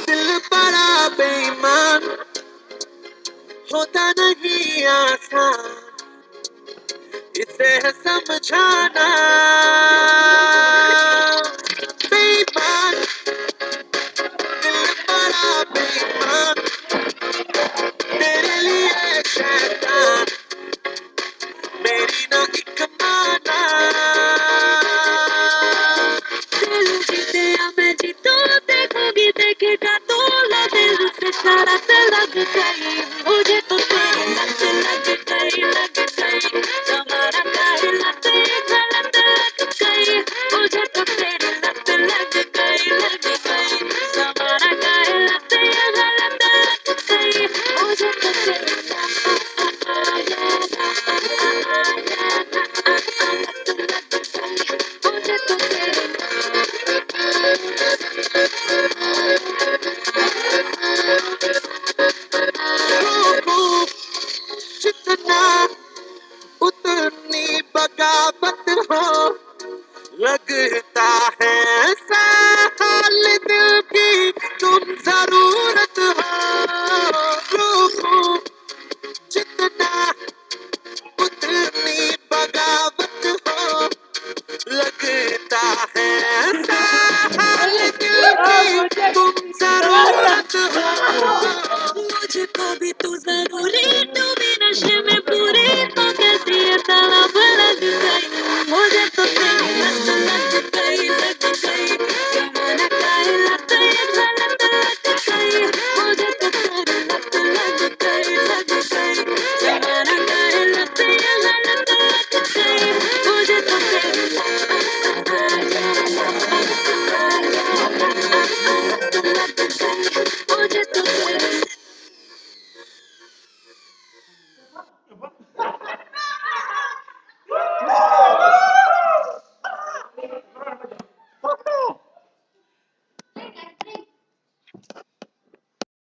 दिल बड़ा बेईमान होता नहीं आसान, इसे है समझाना। बेईमान, दिल बड़ा बेईमान, तेरे लिए शैतान, मेरी ना एक माना। दिल जीते या मैं जीतूं, देखूंगी देखेगा तो लो दिल से शरारत लग गई, मुझे तो तेरी लत लग गई, लग गई। हमारा काहे लत ये गलत लग गई, मुझे तो तेरी लत लग गई, लग गई। हमारा काहे लत ये गलत लग गई, मुझे तो तेरी मुझे तो तेरी रूबू जितना उतनी बगावत हो, लगता है साल दिल की तुम जरूरत हो। रूबू जितना उतनी बगावत हो, लगता है